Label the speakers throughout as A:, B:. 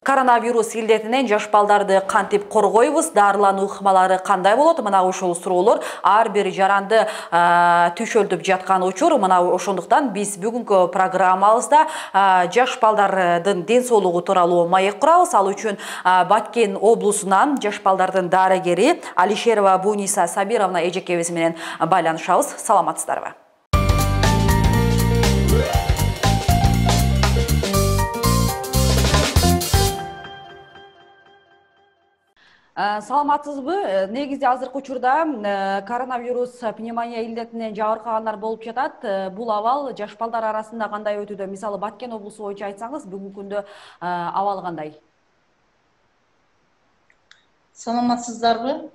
A: Коронавирус илдетинен жаш балдарды кантип коргойбуз, дарылануу ыкмалары кандай болот? Мына ушул суроолор ар бир жаранды түшөлтүп жаткан учур. Мына ошондуктан биз бүгүнкү программабызда жаш балдардын ден соолугу тууралуу маек курабыз. Ал үчүн Баткен облусунан жаш балдардын дарыгери Алишерова Буниса Сабировна эжекебиз менен байланышабыз. Саламатсыздарбы? Саламатсызбы? Негизи азыркы учурда коронавирус пневмония илдетинен жабыркагандар болуп жатат. Бул абал жаш балдар арасында кандай өтүүдө? Мисалы Баткен облусу боюнча айтсаңыз, бүгүнкү күндө абал кандай?
B: Саламатсыздарбы?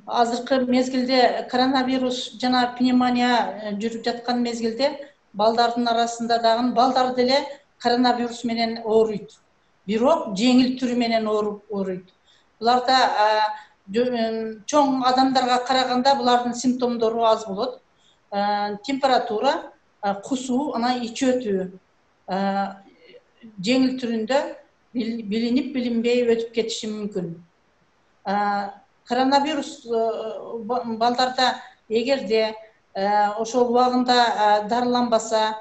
B: Азыркы мезгилде коронавирус жана пневмония жүрүп жаткан мезгилде балдардын арасында дагы балдар деле коронавирус менен ооруйт. Бирок жеңил түрү менен ооруйт. Буларда чоң адамдарга караганда булардын симптомдору аз болот. Температура, кусуу, анан ич өтүү жеңил түрүндө билинип билинбей өтүп кетиши мүмкүн. Коронавирус балдарда эгерде ошол убагында дарыланбаса,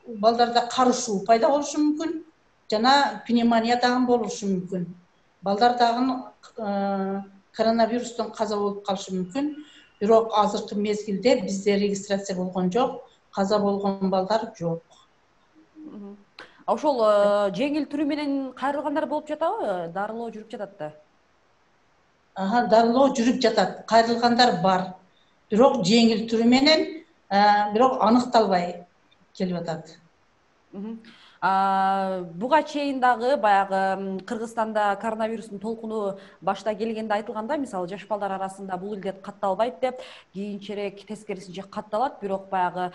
B: балдарда карышуу пайда болушу мүмкүн, жана пневмония дагы болушу мүмкүн. Балдар дагы коронавирустан каза болуп калышы мүмкүн. Бирок азыркы мезгилде бизде регистрация болгон жок, каза болгон балдар жок.
A: Ошол жеңил түрү менен кайрылгандар болуп жатабы? Дарылоо жүрүп жатат да?
B: Дарылоо жүрүп жатат, кайрылгандар бар. Бирок жеңил түрү менен, бирок аныкталбай келип атат.
A: Буга чейин дагы баягы Кыргызстанда коронавирустун толкуну башта келгенде айтылганда, мисалы жаш балдар арасында бул илдет катталбайт деп, кийинчерээк тескерисинче катталат, бирок баягы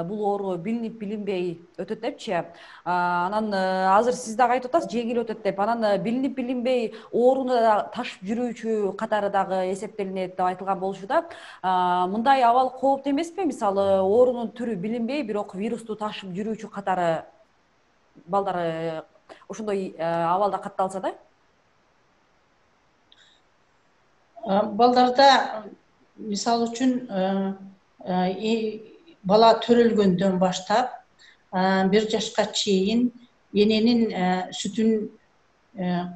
A: бул оору билинип билинбей өтөт депчи. Анан азыр сиз дагы айтып атасыз, жеңил өтөт деп. Анан билинип билинбей ооруну ташып жүрүүчү катары дагы эсептелинет деп айтылган болчу да. Мындай абал кооптуу эмеспи? Мисалы оорунун түрү билинбей, бирок вирусту ташып жүрүүчү катары балдар ошондой абалда катталса да?
B: Балдарда мисалы үчүн бала төрөлгөндөн баштап 1 жашка чейин эненин сүтүн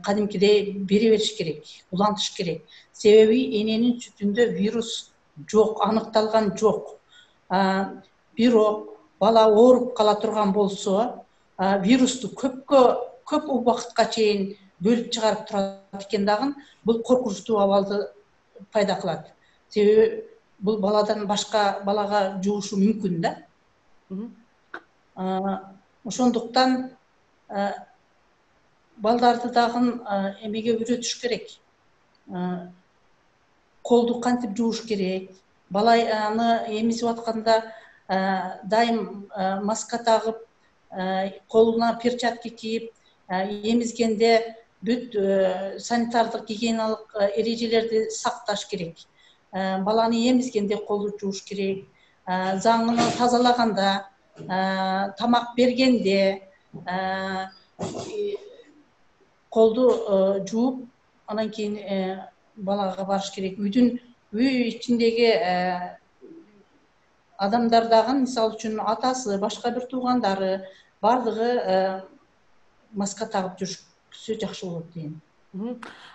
B: кадимкидей бере бериш керек, улантыш керек. Себеби эненин сүтүндө вирус жок, аныкталган жок. Бирок бала ооруп кала турган болсо, вирусту көп убакытка чейин бөлүп чыгарып турат экен дагы, бул коркунучтуу абалды пайда кылат. Себеби бул баладан башка балага жугушу мүмкүн да. Ошондуктан балдарды дагы эмеге үйрөтүш керек. Колду кантип жууш керек, баланы эмизип атканда дайым маска тагып, колуна перчатка кийип, эмизгенде бүт санитардык гигиеналык эрежелерди сакташ керек. Баланы эмизгенде колду жууш керек, заңын тазалаганда, тамак бергенде колду жууп, анан кийин балага барыш керек. Үй ичиндеги адамдар дагы, мисалы үчүн атасы, башка бир туугандары бардыгы маска тагып жүрүшсө жакшы болот дейм.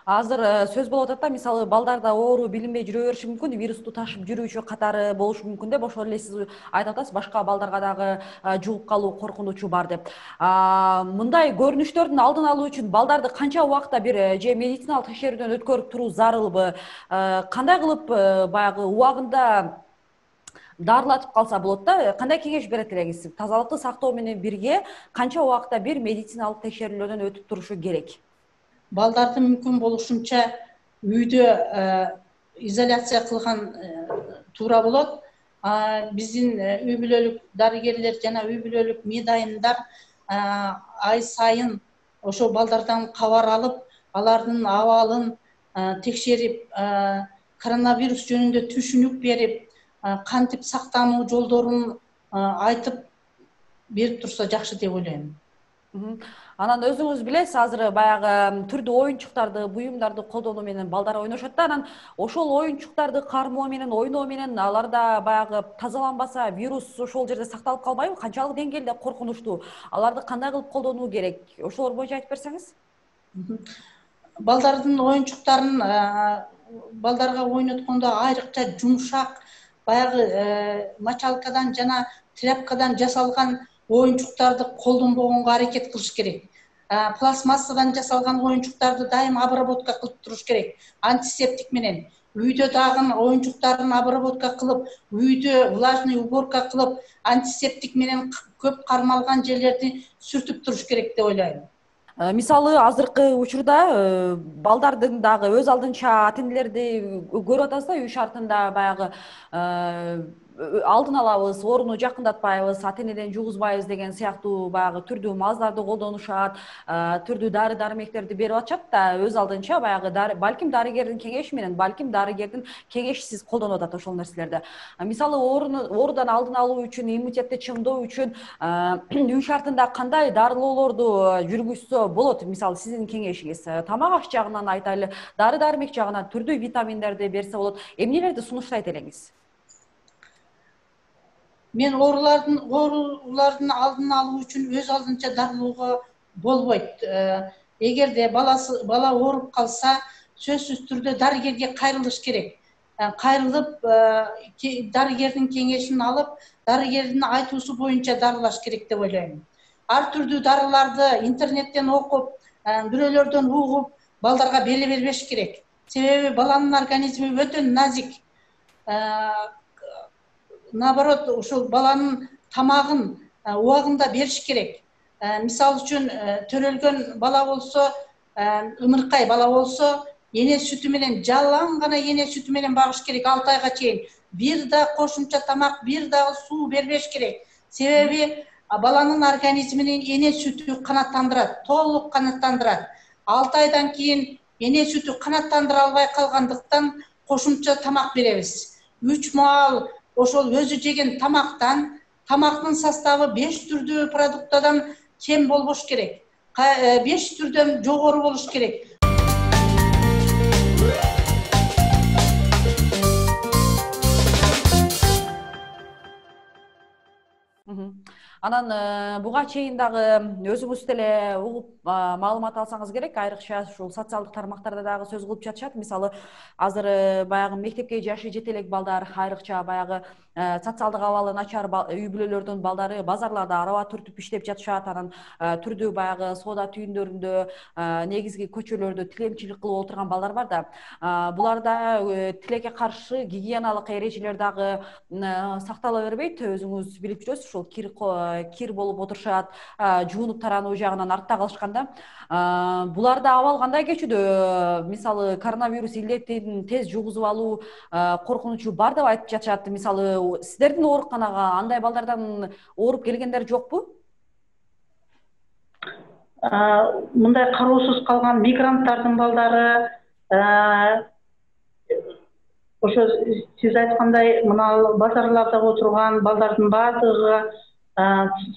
A: Азыр сөз болуп атат да, мисалы балдарда оору билинбей жүрө бериши мүмкүн, вирусту ташып жүрүүчү катары болушу мүмкүн деп, ошол эле сиз айтып атасыз, башка балдарга дагы жугуп калуу коркунучу бар деп. Мындай көрүнүштөрдүн алдын алуу үчүн балдарды канча убакта бир же медициналык текшерүүдөн өткөрүп туруу зарылбы? Кандай кылып баягы убагында дарылатып калса болот да? Кандай кеңеш берет элеңиз? Тазалыкты сактоо менен бирге канча убакта бир медициналык текшерүүлөрдөн өтүп турушу керек?
B: Балдарды мүмкүн болушунча үйдө изоляция кылган туура болот. Биздин үй бүлөлүк дарыгерлер жана үй бүлөлүк медайымдар ай сайын ошо балдардан кабар алып, алардын абалын текшерип, коронавирус жөнүндө түшүнүк берип, кантип сактануу жолдорун айтып берип турса жакшы деп ойлойм.
A: Мгм. Анан өзүңүз билесиз, азыр баягы түрдүү оюнчуктарды, буюмдарды колдонуу менен балдар ойношот да, анан ошол оюнчуктарды кармоо менен, ойноо менен аларда баягы тазаланбаса, вирус ошол жерде сакталып калбайбы? Канчалык деңгээлде коркунучтуу? Аларды кандай кылып колдонуу керек? Ошолор боюнча айтып берсеңиз.
B: Балдардын оюнчуктарын балдарга ойноткондо айрыкча жумшак, баягы мочалкадан жана тряпкадан жасалган оюнчуктарды колдонбогонго аракет кылыш керек. Пластмассадан жасалган оюнчуктарды дайым обработка кылып туруш керек, антисептик менен. Үйдө дагы оюнчуктарын обработка кылып, үйдө влажный уборка кылып, антисептик менен көп кармалган жерлерди сүртүп туруш керек деп ойлойм.
A: Мисалы азыркы учурда балдардын дагы өз алдынча ата энелерди көрүп атабыз да, үй шартында баягы алдын алабыз, ооруну жакындатпайбыз, ата энеден жугузбайбыз деген сыяктуу баягы түрдүү мазларды колдонушат, түрдүү дары дармектерди берип атышат да, өз алдынча баягы балким дарыгердин кеңеши менен, балким дарыгердин кеңешисиз колдонуп атат ошол нерселерди. Мисалы оорудан алдын алуу үчүн, иммунитетти чыңдоо үчүн үй шартында кандай дарылоолорду жүргүзсө болот? Мисалы сиздин кеңешиңиз тамак аш жагынан айтайлы, дары дармек жагынан түрдүү витаминдерди берсе болот. Эмнелерди сунуштайт элеңиз?
B: Мен оорулардын алдын алуу үчүн өз алдынча дарылоого болбойт. Эгерде бала ооруп калса, сөзсүз түрдө дарыгерге кайрылыш керек. Кайрылып, дарыгердин кеңешин алып, дарыгердин айтуусу боюнча дарылаш керек деп ойлойм. Ар түрдүү дарыларды интернеттен окуп, бирөөлөрдөн угуп, балдарга бере бербеш керек. Себеби баланын организми өтө назик. Наоборот, ошол баланын тамагын убагында бериш керек. Мисалы үчүн төрөлгөн бала болсо, ымыркай бала болсо, эне сүтү менен, жалаң гана эне сүтү менен багыш керек 6 айга чейин. Бир да кошумча тамак, бир дагы суу бербеш керек. Себеби баланын организминин эне сүтү канаттандырат, толук канаттандырат. 6 айдан кийин эне сүтү канаттандыра албай калгандыктан кошумча тамак беребиз. 3 маал ошол өзү жеген тамактан, тамактын составы 5 түрдүү продуктадан кем болбош керек. 5 түрдөн жогору болуш керек.
A: Анан буга чейин дагы өзүңүз деле угуп маалымат алсаңыз керек, айрыкча ушул социалдык тармактарда дагы сөз кылып жатышат. Мисалы азыр баягы мектепке жашы жете элек балдар, айрыкча баягы социалдык абалы начар үй бүлөлөрдүн балдары базарларда араба түртүп иштеп жатышат. Анан түрдүү баягы соода түйүндөрүндө, негизги көчөлөрдө тилемчилик кылып отурган балдар бар да. Буларда тилекке каршы гигиеналык эрежелер дагы сактала бербейт. Өзүңүз билип жүрөсүз, ушул кир болуп отурушат, жуунуп тарануу жагынан артта калышканда. Буларда абал кандай кечүүдө? Мисалы коронавирус илдетин тез жугузуп алуу коркунучу бар деп айтып жатышат. Мисалы сиздердин ооруканага андай балдардан ооруп келгендер жокпу?
B: Мындай кароосуз калган мигранттардын балдары, ошо сиз айткандай мына базарларда отурган балдардын баардыгы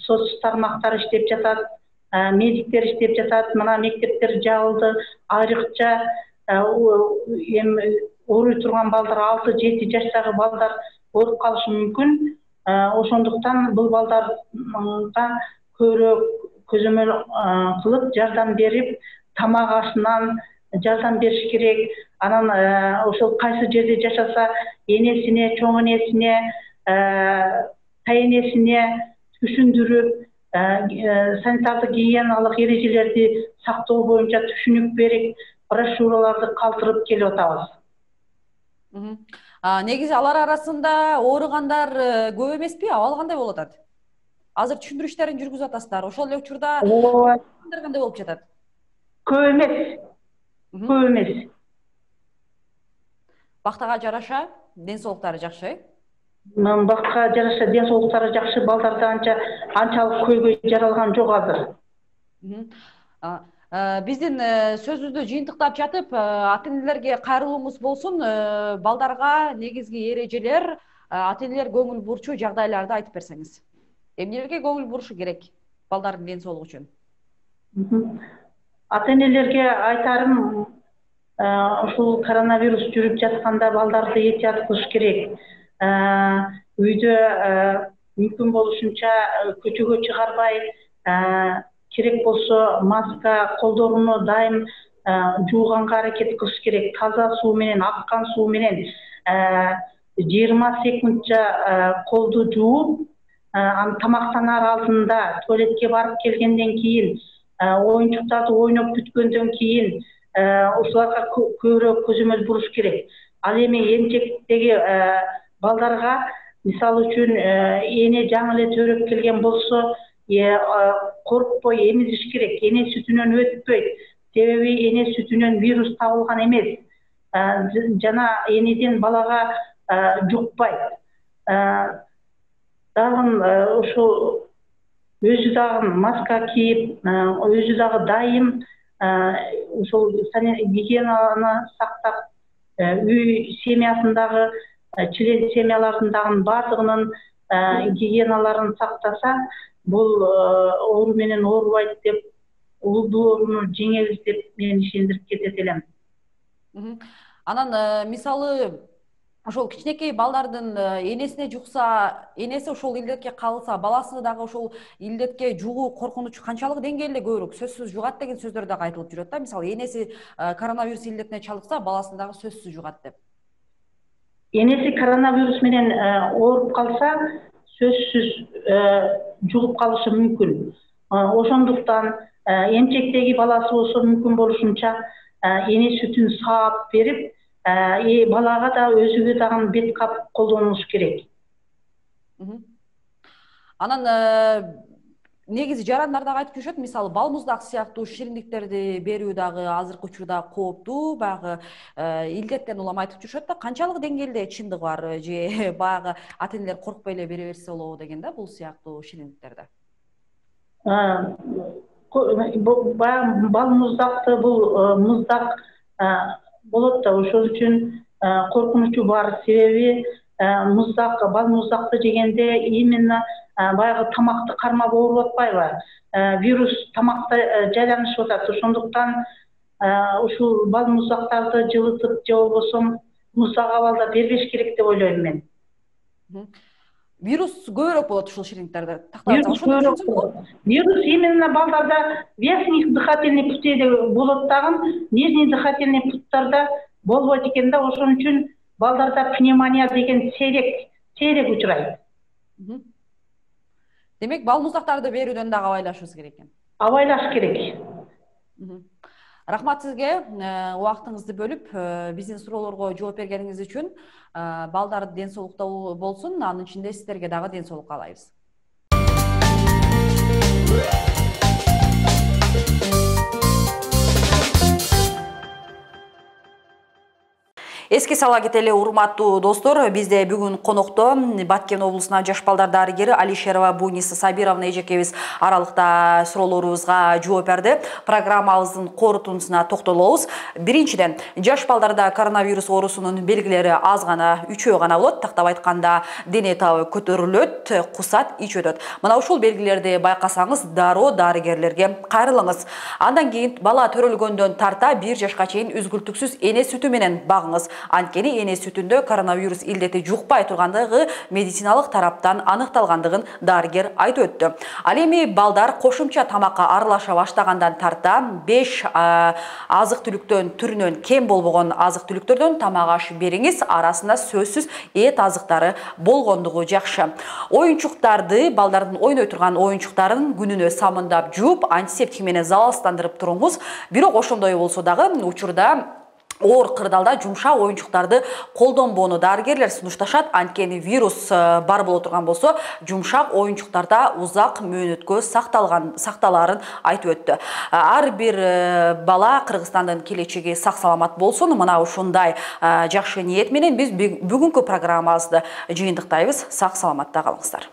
B: соц тармактар иштеп жатат, медиктер иштеп жатат. Мына мектептер жабылды, айрыкча эми ооруй турган балдар 6-7 жаштагы балдар ооруп калышы мүмкүн. Ошондуктан бул балдарга көбүрөөк көзөмөл кылып, жардам берип, тамак ашынан жардам бериш керек. Анан ошол кайсы жерде жашаса, энесине, чоң энесине, тайенесине түшүндүрүп, санитардык гигиеналык эрежелерди сактоо боюнча түшүнүк берип, брошюраларды калтырып келип атабыз.
A: Негизи алар арасында ооругандар көп эмеспи? Абал кандай болуп атат? Азыр түшүндүрүү иштерин жүргүзүп атасыздар. Ошол эле учурда кандай болуп жатат?
B: Көп эмес. Көп эмес.
A: Бактага жараша, ден соолуктары жакшы,
B: Бакка жараша ден соолуктары жакшы, балдарда анчалык көйгөй жаралган жок азыр.
A: Биздин сөзүбүздү жыйынтыктап жатып, ата энелерге кайрылуумуз болсун, балдарга негизги эрежелер, ата энелер көңүл бурчу жагдайларды айтып берсеңиз. Эмнелерге көңүл бурушу керек балдардын ден соолугу үчүн?
B: Мгм. Ата-энелерге айтарым, ушул коронавирус жүрүп жатканда балдарды этият кылыш керек. Үйдө мүмкүн болушунча көчөгө чыгарбай, керек болсо маска, колдоруну дайым жууганга аракет кылыш керек. Таза суу менен, аккан суу менен 20 секундча колду жууп, тамактанаар алдында, туалетке барып келгенден кийин, оюнчуктарды ойноп бүткөндөн кийин ушуларга көбүрөөк көзөмөл буруш керек. Ал эми эмчектеги балдарга мисалы үчүн эне жаңы эле төрөп келген болсо, коркпой эмизиш керек. Эне сүтүнөн өтпөйт. Себеби эне сүтүнөн вирус табылган эмес. Жана энеден балага жукпайт. Дагы ушу өзү дагы маска кийип, өзү дагы дайым ушул гигиенаны сактап, үй семьясындагы член семьялардын баардыгынын гигиеналарын сактаса, бул оору менен оорубайт деп, улуу ооруну жеңебиз деп мен ишендирип кетет элем.
A: Анан мисалы ошол кичинекей балдардын энесине жукса, энеси ошол илдетке калса, баласы дагы ошол илдетке жугуу коркунучу канчалык деңгээлде көбүрөөк сөзсүз жугат деген сөздөр дагы айтылып жүрөт да. Мисалы энеси коронавирус илдетине чалдыкса, баласы дагы сөзсүз жугат деп.
B: Энеси коронавирус менен ооруп калса, сөзсүз жугуп калышы мүмкүн. Ошондуктан эмчектеги баласы болсо мүмкүн болушунча эне сүтүн саап берип, балага да өзүгө дагы бет кап колдонуш керек.
A: Анан негизи жарандар дагы айтып жүрүшөт, мисалы балмуздак сыяктуу шириндиктерди берүү дагы азыркы учурда кооптуу, баягы илдеттен улам айтып жүрүшөт да, канчалык деңгээлде чындыгы бар же баягы ата-энелер коркпой эле бере берсе болобу деген да бул сыяктуу шириндиктерди.
B: Баягы балмуздакты, бул муздак болот да, ошол үчүн коркунучу бар. Себеби балмуздакты жегенде именно баягы тамакты кармап ооруп атпайбы? Вирус тамакта жайланышып атат. Ошондуктан ушул балмуздактарды жылытып же болбосо муздак абалда бербеш керек деп ойлойм мен.
A: Вирус көбүрөөк болот ушул шириндиктерде.
B: Вирус именно балдарда верхний дыхательный путейде болот дагы, нижний дыхательный путтарда болбойт экен да. Ошон үчүн балдарда пневмония деген сейрек учурайт.
A: Демек, балмуздактарды берүүдөн дагы абайлашыбыз керек экен.
B: Абайлаш керек.
A: Рахмат сизге убактыңызды бөлүп, биздин суроолорго жооп бергениңиз үчүн. Балдар ден соолукта болсун, анын ичинде сиздерге дагы ден соолук каалайбыз. Эске сала кетели, урматтуу достор, бизде бүгүн конокто Баткен облусунун жаш балдар дарыгери Алишерова Буниса Сабировна эжекебиз аралыкта суроолорубузга жооп берди. Программабыздын корутундусуна токтолобуз. Биринчиден, жаш балдарда коронавирус оорусунун белгилери аз гана, 3 гана болот. Тактап айтканда, дене табы көтөрүлөт, кусат, ич өтөт. Мына ушул белгилерди байкасаңыз, дароо дарыгерлерге кайрылыңыз. Андан кийин бала төрөлгөндөн тарта 1 жашка чейин үзгүлтүксүз эне сүтү менен багыңыз. Анткени эне сүтүндө коронавирус илдети жукпай тургандыгы медициналык тараптан аныкталгандыгын дарыгер айтып өттү. Ал эми балдар кошумча тамакка аралаша баштагандан тарта 5 азык-түлүктөн түрүнөн кем болбогон азык-түлүктөрдөн тамак аш бериңиз. Арасында сөзсүз эт азыктары болгондугу жакшы. Оюнчуктарды, балдардын ойной турган оюнчуктарын күнүнө самындап жууп, антисептик менен залалсыздандырып туруңуз. Бирок ошондой болсо дагы учурда оор кырдаалда жумшак оюнчуктарды колдонбоону дарыгерлер сунушташат. Анткени вирус бар боло турган болсо, жумшак оюнчуктарда узак мөөнөткө сакталаарын айтып өттү. Ар бир бала, Кыргызстандын келечеги сак саламат болсун. Мына ушундай жакшы ниет менен биз бүгүнкү программабызды жыйынтыктайбыз. Сак саламатта калыңыздар.